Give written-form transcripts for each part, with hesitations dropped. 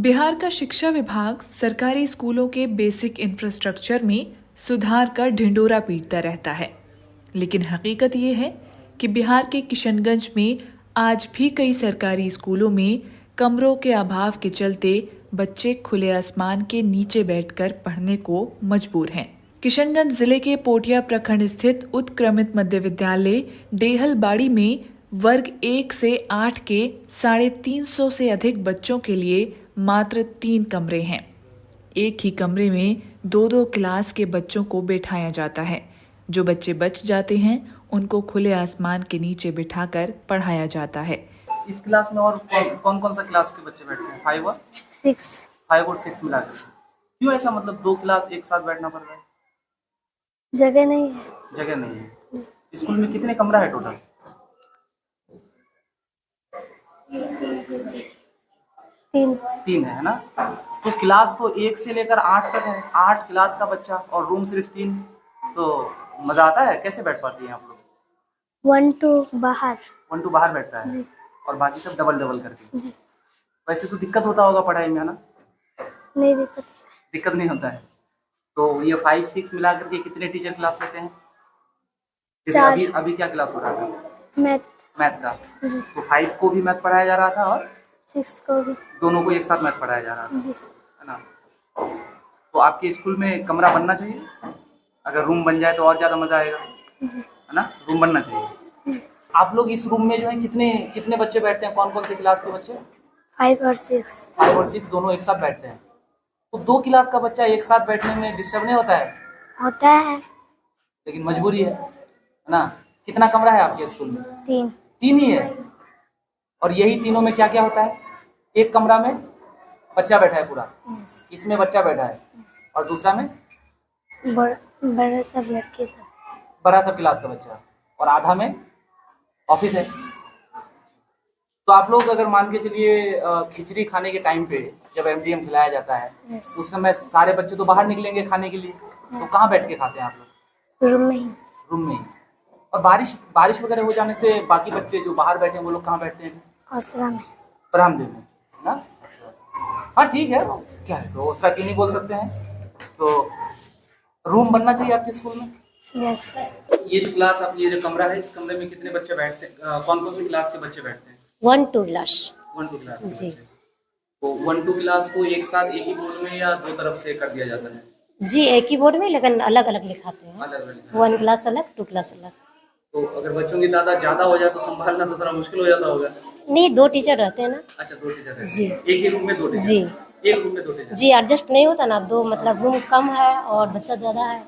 बिहार का शिक्षा विभाग सरकारी स्कूलों के बेसिक इंफ्रास्ट्रक्चर में सुधार का ढिंडोरा पीटता रहता है, लेकिन हकीकत ये है कि बिहार के किशनगंज में आज भी कई सरकारी स्कूलों में कमरों के अभाव के चलते बच्चे खुले आसमान के नीचे बैठकर पढ़ने को मजबूर हैं। किशनगंज जिले के पोटिया प्रखंड स्थित उत्क्रमित मध्य विद्यालय डेहलबाड़ी में वर्ग 1 से 8 के 350 से अधिक बच्चों के लिए मात्र 3 कमरे हैं। एक ही कमरे में 2-2 क्लास के बच्चों को बैठाया जाता है। जो बच्चे बच जाते हैं उनको खुले आसमान के नीचे बिठाकर पढ़ाया जाता है। इस क्लास में और कौन कौन सा क्लास के बच्चे बैठते हैं? 5 और 6 मिला के। क्यों ऐसा, मतलब 2 क्लास एक साथ बैठना पड़ रहा है? जगह नहीं है। जगह नहीं है। स्कूल में कितने कमरा है टोटल? 3 है ना? तो क्लास तो 1 से लेकर 8 तक है। 8 क्लास का बच्चा और रूम सिर्फ 3, तो मजा आता है? कैसे बैठ पाती हैं आप लोग? 1 2 बाहर। 1 2 बाहर बैठता है और बाकी सब डबल करके। वैसे तो दिक्कत होता होगा पढ़ाई में, है ना? नहीं, दिक्कत नहीं होता है। तो ये 5 6 मिला करके कितने टीचर क्लास लेते हैं? जैसे अभी क्या क्लास हो रहा था? मैथ का। तो 5 को भी मैथ पढ़ाया जा रहा था और 6 को भी, दोनों को एक साथ मैथ पढ़ाया जा रहा था, है ना? तो आपके स्कूल में कमरा बनना चाहिए। अगर रूम बन जाए तो और ज़्यादा मज़ा आएगा, है ना? रूम बनना चाहिए। आप लोग इस रूम में जो है कितने बच्चे बैठते हैं? कौन कौन से क्लास के बच्चे? 5 और 6। 5 और 6 दोनों एक साथ बैठते हैं। तो 2 क्लास का बच्चा एक साथ बैठने में डिस्टर्ब नहीं होता है? होता है, लेकिन मजबूरी है ना? कितना कमरा है आपके स्कूल में? 3 ही है। और यही तीनों में क्या क्या होता है? एक कमरा में बच्चा बैठा है पूरा, इसमें बच्चा बैठा है, और दूसरा में बड़ा सब लड़के सब, बड़ा सब क्लास का बच्चा, और आधा में ऑफिस है। तो आप लोग अगर मान के चलिए खिचड़ी खाने के टाइम पे जब एमडीएम खिलाया जाता है, उस समय सारे बच्चे तो बाहर निकलेंगे खाने के लिए, तो कहाँ बैठ के खाते हैं आप लोग? रूम में ही। रूम में ही। और बारिश वगैरह हो जाने से बाकी बच्चे जो बाहर बैठे हैं वो लोग कहाँ बैठते हैं? ओसरा में। बरामदे में ना? हाँ ठीक है, क्या है तो ओसरा क्यों नहीं बोल सकते हैं? तो रूम बनना चाहिए आपके स्कूल में। यस। ये जो क्लास आप, ये जो कमरा है, इस कमरे में कितने बच्चे बैठते हैं? कौन कौन सी क्लास के बच्चे बैठते हैं? 1 2 क्लास। 1 2 क्लास के जी। बच्चे। तो 1 2 क्लास को एक साथ एक ही बोर्ड में या 2 तरफ से कर दिया जाता है? जी, एक ही बोर्ड में, लेकिन अलग अलग लिखाते हैं। अलग अलग। 1 क्लास अलग, 2 क्लास अलग। तो अगर बच्चों की तादाद ज्यादा हो जाए तो संभालना तो थोड़ा मुश्किल हो जाता होगा। नहीं, 2 टीचर रहते हैं ना। अच्छा, 2 टीचर रहते हैं। जी। एक ही रूम में 2 टीचर? जी। एक रूम में 2 टीचर? जी, एडजस्ट नहीं होता ना, 2 मतलब रूम कम है और बच्चा ज़्यादा है।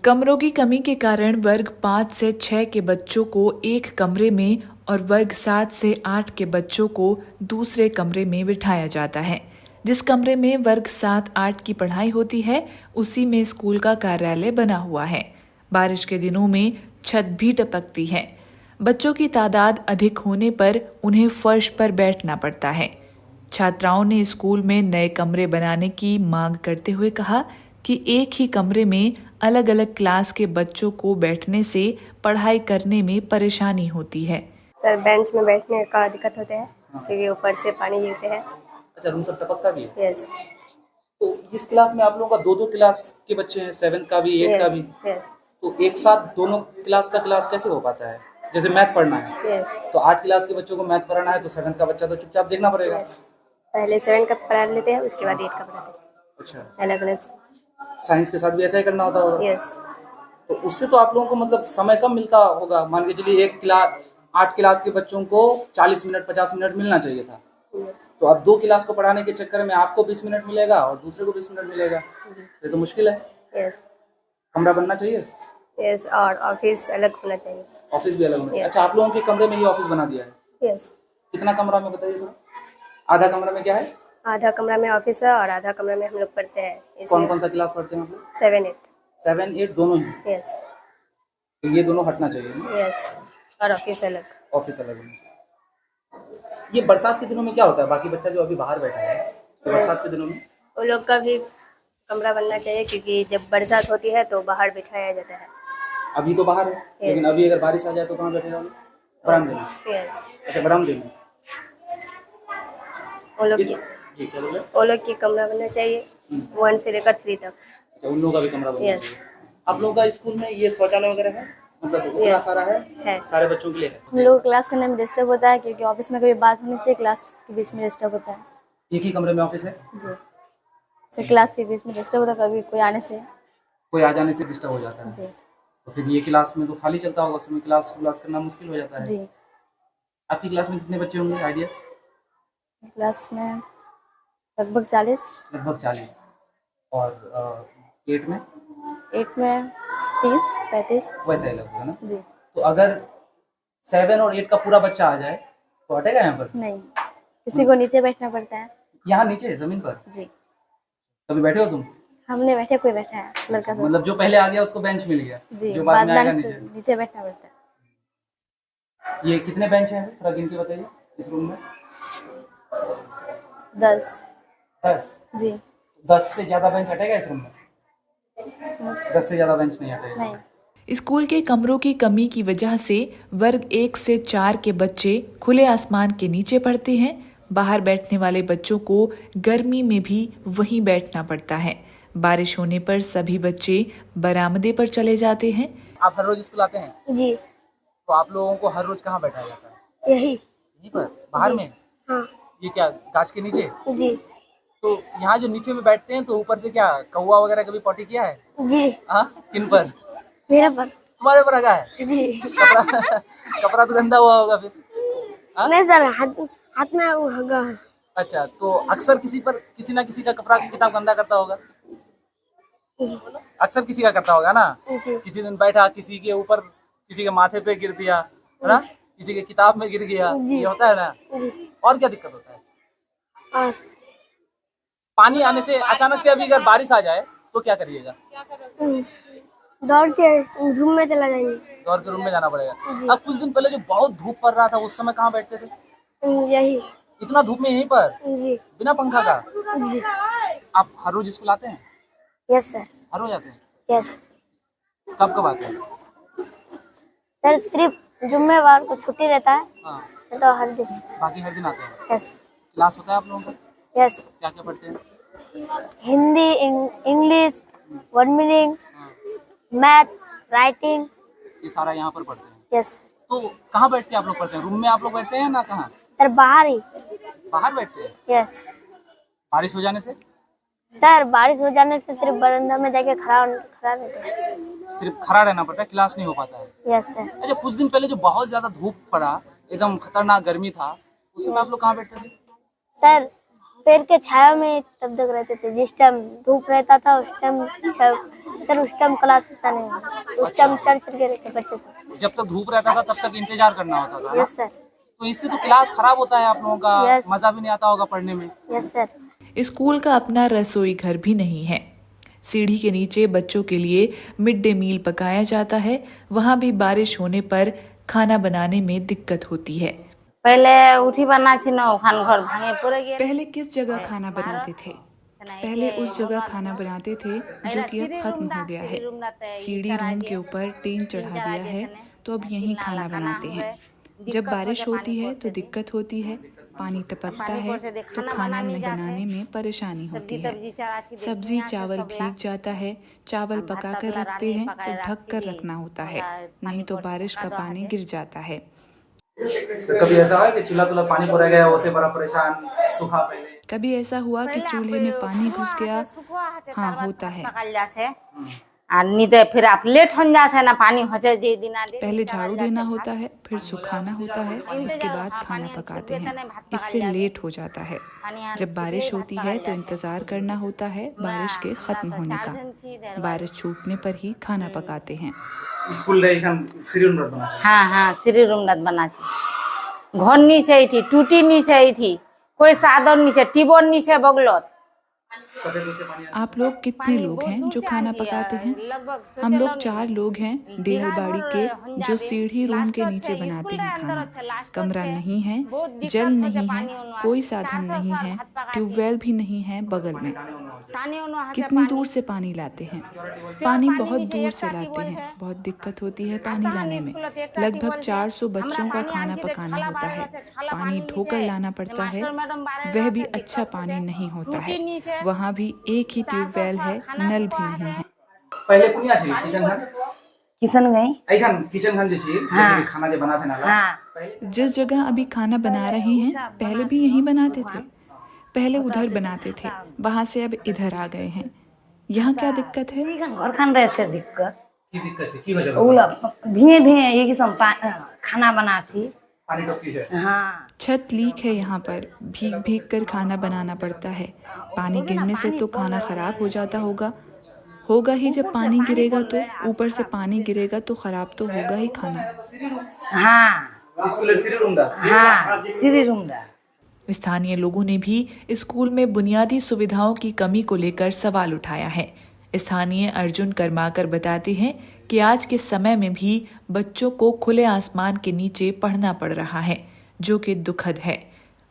कमरों की कमी के कारण वर्ग 5 से 6 के बच्चों को एक कमरे में और वर्ग 7 से 8 के बच्चों को दूसरे कमरे में बिठाया जाता है। जिस कमरे में वर्ग 7-8 की पढ़ाई होती है, उसी में स्कूल का कार्यालय बना हुआ है। बारिश के दिनों में छत भी टपकती है। बच्चों की तादाद अधिक होने पर उन्हें फर्श पर बैठना पड़ता है। छात्राओं ने स्कूल में नए कमरे बनाने की मांग करते हुए कहा कि एक ही कमरे में अलग अलग क्लास के बच्चों को बैठने से पढ़ाई करने में परेशानी होती है। सर, बेंच में बैठने का दिक्कत होता है क्योंकि ऊपर से पानी गिरते हैं। अच्छा, रूम सब टपकता भी है? यस। तो इस क्लास में आप लोगों का 2-2 क्लास के बच्चे हैं, 7th का भी, 8th का भी। यस। तो एक साथ दोनों क्लास का क्लास कैसे हो पाता है? जैसे मैथ पढ़ना है, यस। तो 8 क्लास के बच्चों को मैथ पढ़ाना है, तो 7th का बच्चा तो चुपचाप देखना पड़ेगा। यस। पहले 7 का पढ़ा लेते हैं, उसके बाद 8 का पढ़ाते हैं। अच्छा, अलग अलग। साइंस के साथ भी ऐसा ही करना होता होगा? यस। तो उससे तो आप लोगों को मतलब समय कम मिलता होगा। मान के चलिए एक क्लास 8 क्लास के बच्चों को 40 मिनट 50 मिनट मिलना चाहिए था, यस। तो अब 2 क्लास को पढ़ाने के चक्कर में आपको 20 मिनट मिलेगा और दूसरे को 20 मिनट मिलेगा। ये तो मुश्किल है। यस। कमरा बनना चाहिए। यस, और ऑफिस अलग होना चाहिए। ऑफिस भी अलग होना चाहिए। Yes. अच्छा, आप लोगों के कमरे में ये ऑफिस बना दिया है? यस। कितना कमरा में बताइए थोड़ा? आधा कमरा में क्या है? आधा कमरा में ऑफिस है और आधा कमरा में हम लोग पढ़ते हैं। कौन कौन सा क्लास पढ़ते हैं आप लोग? 7 8। 7 8 दोनों ही? यस। तो ये दोनों हटना चाहिए ना? यस, और ऑफिस अलग। ऑफिस अलग है। ये बरसात के दिनों में क्या होता है? बाकी बच्चा जो अभी बाहर बैठा है, तो बरसात के दिनों में वो लोग का भी कमरा बनना चाहिए क्योंकि जब बरसात होती है तो बाहर बिठाया जाता है। अभी तो बाहर है, लेकिन अभी अगर बारिश आ जाए तो कहाँ बैठेगा? बरामदे में। यस। अच्छा, बरामदे में। वो लोग जी क्या बोले? वो लोग की कमरा बनना चाहिए 1 से लेकर 3 तक। अच्छा, उन लोगों का भी कमरा बनना Yes. चाहिए। आप लोगों का स्कूल में ये शौचालय वगैरह है? मतलब उतना Yes. सारा है? है। सारे बच्चों के लिए है? हम लोग क्लास करने में डिस्टर्ब होता है क्योंकि ऑफिस में कभी बात होने से क्लास के बीच में डिस्टर्ब होता है। एक ही कमरे में ऑफिस है? जी, से क्लास के बीच में डिस्टर्ब होता है, कभी कोई आने से। कोई आ जाने से डिस्टर्ब हो जाता है? जी तो फिर ये क्लास में तो खाली चलता होगा, उस समय क्लास करना मुश्किल हो जाता है। जी। आपकी क्लास में कितने बच्चे होंगे आइडिया? क्लास में लगभग 40। लगभग 40। और 8 में? 8 में 30-35। वैसा ही लगभग है ना? जी तो अगर 7 और 8 का पूरा बच्चा आ जाए तो हटेगा यहाँ पर? नहीं, किसी को नीचे बैठना पड़ता है। यहाँ नीचे जमीन पर? जी, कभी बैठे हो तुम? हमने बैठे, कोई बैठा है लड़का सब। मतलब जो पहले आ गया उसको बेंच मिल गया, जी, जो बाद में आएगा आने से नीचे। नीचे बैठना पड़ता है। ये कितने बेंच हैं थोड़ा गिन के बताइए इस रूम में? 10। 10। जी 10 से ज्यादा बेंच हटेगा इस रूम में? 10 से ज्यादा बेंच नहीं हटेगा। नहीं। स्कूल के कमरों की कमी की वजह से वर्ग 1 से 4 के बच्चे खुले आसमान के नीचे पढ़ते हैं। बाहर बैठने वाले बच्चों को गर्मी में भी वहीं बैठना पड़ता है। बारिश होने पर सभी बच्चे बरामदे पर चले जाते हैं। आप हर रोज स्कूल आते हैं? जी तो आप लोगों को हर रोज कहाँ बैठाया जाता है? यहीं पर बाहर में? हाँ ये क्या गाछ के नीचे? जी तो यहाँ जो नीचे में बैठते हैं तो ऊपर से क्या कौवा वगैरह कभी पॉटी किया है? जी हाँ, किन पर? मेरा पर तुम्हारे पर लगा है? जी कपड़ा कपड़ा तो गंदा हुआ होगा फिर? हाँ? नहीं सर, हाथ में वो हगा है। अच्छा, तो अक्सर किसी ना किसी का कपड़ा किताब गंदा करता होगा? जी अक्सर किसी का करता होगा ना? जी किसी दिन बैठा किसी के ऊपर, किसी के माथे पे गिर दिया है ना, किसी के किताब में गिर गया, जी। ये होता है ना? जी। और क्या दिक्कत होता है? और पानी आने से अचानक से अभी अगर बारिश आ जाए तो क्या करिएगा? दौड़ के रूम में चला जाएंगे। दौड़ के रूम में जाना पड़ेगा। जी। अब कुछ दिन पहले जो बहुत धूप पड़ रहा था उस समय कहाँ बैठते थे? यही इतना धूप में यहीं पर जी बिना पंखा का? जी आप हर रोज स्कूल आते हैं? यस सर हर रोज आते हैं? यस कब कब आते हैं? सर, सिर्फ जुम्मेवार को छुट्टी रहता है, हाँ, नहीं तो हर दिन। बाकी हर दिन आते हैं। यस क्लास होता है आप लोगों का? यस, क्या क्या पढ़ते हैं? Hindi, English, word meaning, math, writing. ये सारा यहाँ पर पढ़ते हैं। यस तो कहाँ बैठ के आप लोग पढ़ते हैं? रूम में आप लोग बैठते हैं ना कहाँ? सर, बाहर ही। बाहर बैठते हैं? यस बारिश हो जाने से? सर, बारिश हो जाने से सिर्फ बरामदा में जाके खड़ा रहते हैं। सिर्फ खड़ा रहना पड़ता है, क्लास नहीं हो पाता है? Yes sir. अच्छा, कुछ दिन पहले जो बहुत ज्यादा धूप पड़ा, एकदम खतरनाक गर्मी था, उस समय आप लोग कहाँ बैठते थे? सर, पेड़ के छाया में तब तक रहते थे। जिस टाइम धूप रहता था उस टाइम सर, उस टाइम क्लास होता नहीं, उस टाइम चढ़ के रहते बच्चे सब। जब तक धूप रहता था तब तक इंतजार करना होता था ना? Yes sir. तो इससे तो क्लास खराब होता है आप लोगों का। Yes. मजा भी नहीं आता होगा पढ़ने में। Yes sir. स्कूल का अपना रसोई घर भी नहीं है। सीढ़ी के नीचे बच्चों के लिए मिड डे मील पकाया जाता है। वहाँ भी बारिश होने पर खाना बनाने में दिक्कत होती है। पहले उठी बना छी ना खान घर भांगे पूरे गए। पहले किस जगह खाना बनाते थे? पहले उस जगह खाना बनाते थे जो कि अब खत्म हो गया है। सीढ़ी रूम के ऊपर टीन चढ़ा दिया है तो अब यहीं खाना बनाते हैं। जब बारिश होती है तो दिक्कत होती है, पानी टपकता है तो खाना बनाने में परेशानी होती है। सब्जी चावल भीग जाता है, चावल पका कर रखते हैं तो ढक कर रखना होता है, नहीं तो बारिश का पानी गिर जाता है। तो कभी ऐसा हुआ कि चूल्हा पानी भर गया, उससे बड़ा परेशान, सूखा पहले? कभी ऐसा हुआ कि चूल्हे में पानी घुस गया? हाँ, होता है। नहीं तो फिर आप लेट हो जाते ना, पानी हो जाए दिन पहले झाड़ू देना होता है, फिर सुखाना होता है, उसके बाद खाना पकाते हैं। इससे लेट हो जाता है। जब बारिश होती है तो इंतजार करना होता है बारिश के खत्म होने का। बारिश छूटने पर ही खाना पकाते हैं। स्कूल रे एखन सीढ़ी रूम बना है। हाँ, सीढ़ी रूम बना छे। घर नीचे एठी, टूटी नीचे एठी, कोई साधन नीचे, टिबोन नीचे बगलत। आप लोग कितने लोग हैं जो खाना पकाते हैं? हम लोग 4 लोग हैं डेहलबाड़ी के, जो सीढ़ी रूम के नीचे बनाते हैं खाना। कमरा नहीं है, जल नहीं है, कोई साधन नहीं है, ट्यूबवेल भी नहीं है बगल में। कितनी दूर से पानी लाते हैं। पानी बहुत दूर से लाते हैं, बहुत दिक्कत होती है पानी लाने में। लगभग 400 बच्चों का खाना पकाना होता है, पानी ढोकर लाना पड़ता है, वह भी अच्छा पानी नहीं होता है। वहाँ भी एक ही ट्यूबवेल है, नल भी नहीं है। पहले कुनिया छी किचन घर किशन गई एखन किचन घर जे छी जैसे खाना जे बना छे ना जिस जगह अभी खाना बना रहे हैं पहले भी यहीं बनाते थे। पहले उधर बनाते थे, वहाँ से अब इधर आ गए हैं। यहाँ क्या दिक्कत है? घर खान रहे थे दिक्कत की दिक्कत छै की वजह धीरे धीरे ये कि सब खाना बना छी पानी टपकी छै। हाँ छत लीक है यहाँ पर, भीग भीग कर खाना बनाना पड़ता है। पानी गिरने से तो खाना खराब हो जाता होगा ही। जब पानी गिरेगा तो ऊपर से पानी गिरेगा तो खराब तो होगा ही खाना। हाँ स्कूल सीरी रूम दा हाँ सीरी रूम दा। स्थानीय लोगों ने भी स्कूल में बुनियादी सुविधाओं की कमी को लेकर सवाल उठाया है। स्थानीय अर्जुन कर्माकर बताते हैं कि आज के समय में भी बच्चों को खुले आसमान के नीचे पढ़ना पड़ रहा है, जो कि दुखद है।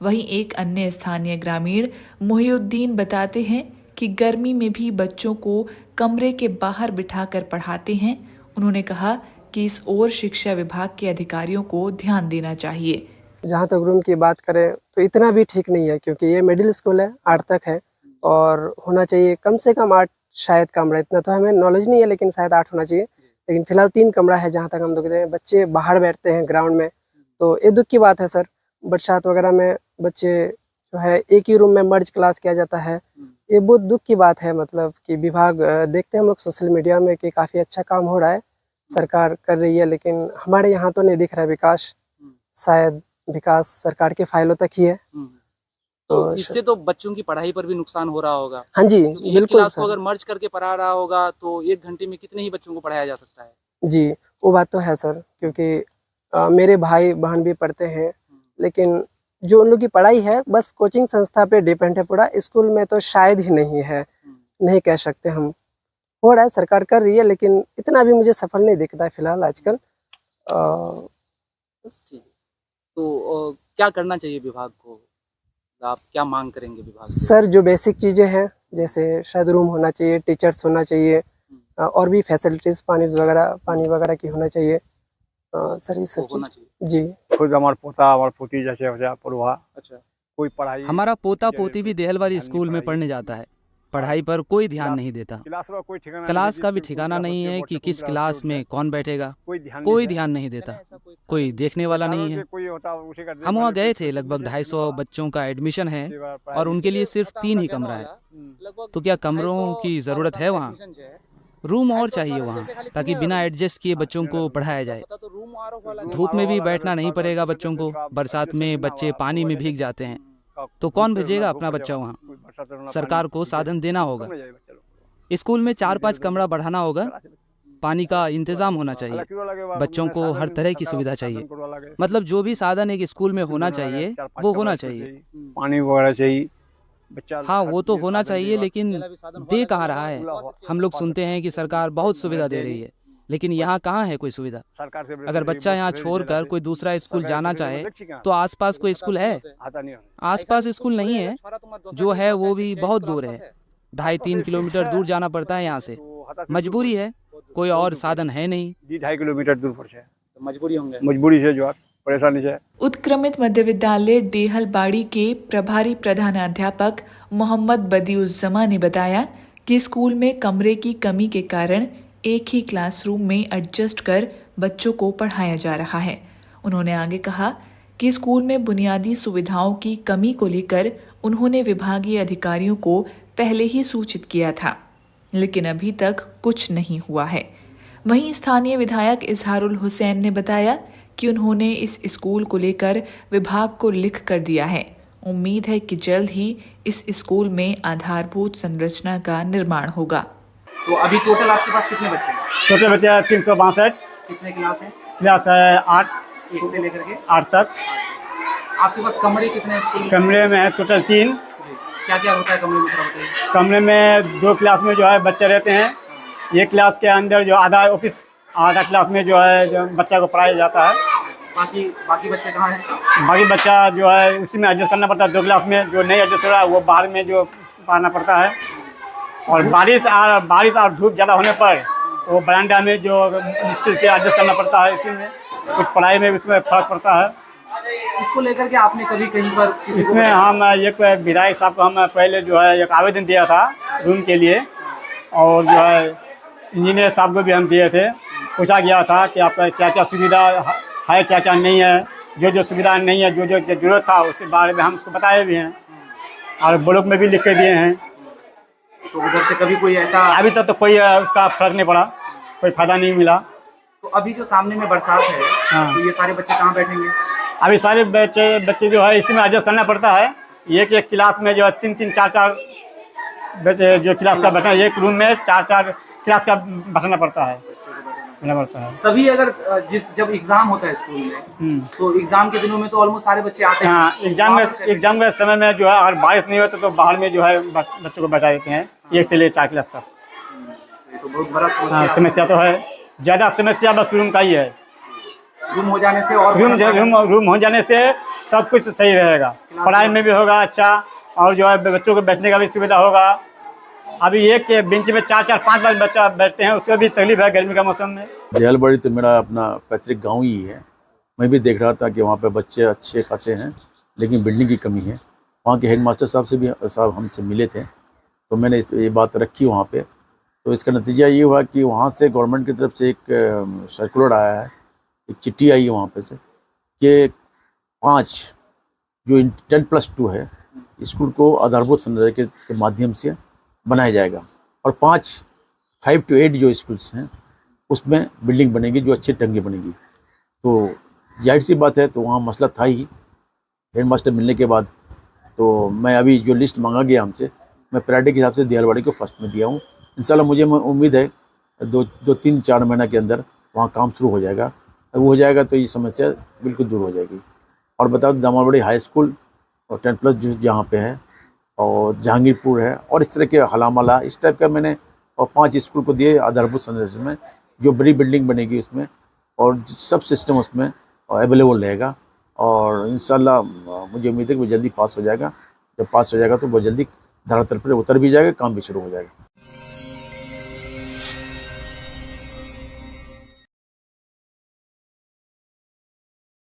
वहीं एक अन्य स्थानीय ग्रामीण मोहिउद्दीन बताते हैं कि गर्मी में भी बच्चों को कमरे के बाहर बिठाकर पढ़ाते हैं। उन्होंने कहा कि इस ओर शिक्षा विभाग के अधिकारियों को ध्यान देना चाहिए। जहाँ तक रूम की बात करें तो इतना भी ठीक नहीं है, क्योंकि ये मिडिल स्कूल है, 8 तक है और होना चाहिए कम से कम 8 शायद कमरा। इतना तो हमें नॉलेज नहीं है, लेकिन शायद 8 होना चाहिए। लेकिन फिलहाल 3 कमरा है जहाँ तक हम देखते हैं। बच्चे बाहर बैठते हैं ग्राउंड में, तो ये दुख की बात है सर। बरसात वगैरह में बच्चे जो है एक ही रूम में मर्ज क्लास किया जाता है, ये बहुत दुख की बात है। मतलब कि विभाग देखते हैं हम लोग सोशल मीडिया में कि काफ़ी अच्छा काम हो रहा है, सरकार कर रही है, लेकिन हमारे यहाँ तो नहीं दिख रहा है विकास। शायद विकास सरकार के फाइलों तक ही है। तो इससे तो बच्चों की पढ़ाई पर भी नुकसान हो रहा होगा। हाँ जी बिल्कुल क्लास सर। को अगर मर्ज करके पढ़ा रहा होगा तो 1 घंटे में कितने ही बच्चों को पढ़ाया जा सकता है? जी वो बात तो है सर, क्योंकि मेरे भाई बहन भी पढ़ते हैं, लेकिन जो उन लोग की पढ़ाई है बस कोचिंग संस्था पे डिपेंड है पूरा। स्कूल में तो शायद ही नहीं है, नहीं कह सकते हम। हो रहा है, सरकार कर रही है, लेकिन इतना भी मुझे सफल नहीं दिखता है फिलहाल आजकल। तो क्या करना चाहिए विभाग को? आप क्या मांग करेंगे विभाग से? सर जो बेसिक चीज़ें हैं, जैसे शायद रूम होना चाहिए, टीचर्स होना चाहिए, और भी फैसिलिटीज़ पानी वगैरह की होना चाहिए। सर ये सब होना चीज़ जी। खुद हमारा पोता और पोती जैसे हो जाए पढ़वा। अच्छा, कोई पढ़ाई हमारा पोता पोती भी देहलवारी स्कूल में पढ़ने जाता है। पढ़ाई पर कोई ध्यान नहीं देता। क्लास का भी ठिकाना नहीं है कि किस क्लास में कौन बैठेगा, कोई ध्यान नहीं देता। कोई देखने वाला नहीं है। हम वहाँ गए थे, लगभग 250 बच्चों का एडमिशन है और उनके लिए सिर्फ 3 ही कमरा है। तो क्या कमरों की ज़रूरत है? वहाँ रूम और चाहिए वहाँ, ताकि बिना एडजस्ट किए बच्चों को पढ़ाया जाए। धूप में भी बैठना नहीं पड़ेगा बच्चों को। बरसात में बच्चे पानी में भीग जाते हैं, तो कौन भेजेगा अपना बच्चा वहाँ? सरकार को साधन देना होगा। स्कूल में 4-5 कमरा बढ़ाना होगा। पानी का इंतजाम होना चाहिए। बच्चों को हर तरह की सुविधा चाहिए। मतलब जो भी साधन एक स्कूल में होना चाहिए वो होना चाहिए। पानी वगैरह चाहिए। हाँ वो तो होना चाहिए, लेकिन दे कहाँ रहा है? हम लोग सुनते हैं कि सरकार बहुत सुविधा दे रही है, लेकिन यहाँ कहाँ है कोई सुविधा? अगर बच्चा यहाँ छोड़कर कोई दूसरा स्कूल जाना चाहे तो आसपास कोई स्कूल है? आसपास स्कूल नहीं है, जो है वो भी बहुत दूर है। 2.5-3 किलोमीटर दूर जाना पड़ता है यहाँ से। मजबूरी है, कोई और साधन है नहीं। 2.5 किलोमीटर दूर पर है, मजबूरी से जो परेशानी है। उत्क्रमित मध्य विद्यालय डेहलबाड़ी के प्रभारी प्रधानाध्यापक मोहम्मद बदिउज्जमा ने बताया कि स्कूल में कमरे की कमी के कारण एक ही क्लासरूम में एडजस्ट कर बच्चों को पढ़ाया जा रहा है। उन्होंने आगे कहा कि स्कूल में बुनियादी सुविधाओं की कमी को लेकर उन्होंने विभागीय अधिकारियों को पहले ही सूचित किया था, लेकिन अभी तक कुछ नहीं हुआ है। वहीं स्थानीय विधायक इजहारुल हुसैन ने बताया कि उन्होंने इस स्कूल को लेकर विभाग को लिख कर दिया है। उम्मीद है कि जल्द ही इस स्कूल में आधारभूत संरचना का निर्माण होगा। तो अभी टोटल आपके पास कितने बच्चे हैं? छोटे बच्चे 362। कितने क्लास हैं? क्लास है 8 से लेकर के 8 तक। आपके पास कमरे कितने हैं स्कूल में? कमरे में है टोटल 3। क्या क्या होता है कमरे में? बताइए। कमरे में 2 क्लास में जो है बच्चे रहते हैं। एक क्लास के अंदर जो आधा ऑफिस, आधा क्लास में जो है जो बच्चा को पढ़ाया जाता है। बाकी बच्चे कहाँ हैं? बाकी बच्चा जो है उसी में एडजस्ट करना पड़ता है। 2 क्लास में जो नहीं एडजस्ट हो रहा है वो बाहर में जो पढ़ाना पड़ता है। और बारिश और धूप ज़्यादा होने पर वो बरामदा में जो मुश्किल से एडजस्ट करना पड़ता है, इसी में कुछ पढ़ाई में उसमें फर्क पड़ता है। इसको लेकर के आपने कभी कहीं पर इसमें हम एक विधायक साहब को हम पहले जो है एक आवेदन दिया था रूम के लिए, और जो है इंजीनियर साहब को भी हम दिए थे। पूछा गया था कि आपका क्या क्या सुविधा है, क्या क्या नहीं है, जो सुविधा नहीं है, जो जरूरत था उसके बारे में हम उसको बताए भी हैं और ब्लॉक में भी लिख के दिए हैं। तो उधर से कभी कोई ऐसा अभी तक तो कोई उसका फर्क नहीं पड़ा, कोई फायदा नहीं मिला। तो अभी जो सामने में बरसात है, हाँ। तो ये सारे बच्चे कहाँ बैठेंगे? अभी सारे बच्चे जो है इसी में एडजस्ट करना पड़ता है। एक क्लास में जो है 3-3, 4-4 बच्चे जो क्लास का बैठना, एक रूम में 4-4 क्लास का बैठना पड़ता है। सभी अगर जब एग्जाम होता है स्कूल में, तो एग्जाम के दिनों में तो ऑलमोस्ट सारे बच्चे आते हैं। हाँ, एग्जाम के समय में जो है अगर बारिश नहीं होता तो बाहर में जो है बच्चों को बैठा देते हैं 1 से ले 4 क्लास तक। तो बहुत बड़ा समस्या तो है, ज़्यादा समस्या बस रूम का ही है। रूम हो जाने से और रूम हो जाने से सब कुछ सही रहेगा, पढ़ाई में भी होगा अच्छा, और जो है बच्चों को बैठने का भी सुविधा होगा। अभी एक बेंच में 4-4, 5 बच्चा बैठते हैं, उसको भी तकलीफ है गर्मी का मौसम में। देहलवाड़ी तो मेरा अपना पैतृक गांव ही है। मैं भी देख रहा था कि वहाँ पे बच्चे अच्छे खासे हैं, लेकिन बिल्डिंग की कमी है। वहाँ के हेडमास्टर साहब हमसे मिले थे, तो मैंने ये बात रखी वहाँ पे। तो इसका नतीजा ये हुआ कि वहाँ से गवर्नमेंट की तरफ से एक सर्कुलर आया है, एक चिट्ठी आई है वहाँ पे से कि 5 जो 10+2 है स्कूल को आधारभूत संरचना के माध्यम से बनाया जाएगा, और 5 to 8 जो स्कूल्स हैं उसमें बिल्डिंग बनेगी जो अच्छे ढंग की बनेगी। तो जाहिर सी बात है, तो वहाँ मसला था ही हेडमास्टर मिलने के बाद। तो मैं अभी जो लिस्ट मांगा गया हमसे, मैं प्रायोरिटी के हिसाब से देहलवाड़ी को फर्स्ट में दिया हूँ। इंशाल्लाह मुझे उम्मीद है 2-3-4 महीना के अंदर वहाँ काम शुरू हो जाएगा। वो हो जाएगा तो ये समस्या बिल्कुल दूर हो जाएगी। और बता दो, दामालवाड़ी हाई स्कूल और 10+ जो जहाँ पे है, और जहांगीरपुर है, और इस तरह के हलामला इस टाइप का मैंने और 5 स्कूल को दिए आधारभूत संरचना में, जो बड़ी बिल्डिंग बनेगी उसमें, और सब सिस्टम उसमें अवेलेबल रहेगा। और इंशाल्लाह मुझे उम्मीद है कि वो जल्दी पास हो जाएगा। जब पास हो जाएगा तो वो जल्दी धरातल पर उतर भी जाएगा, काम भी शुरू हो जाएगा।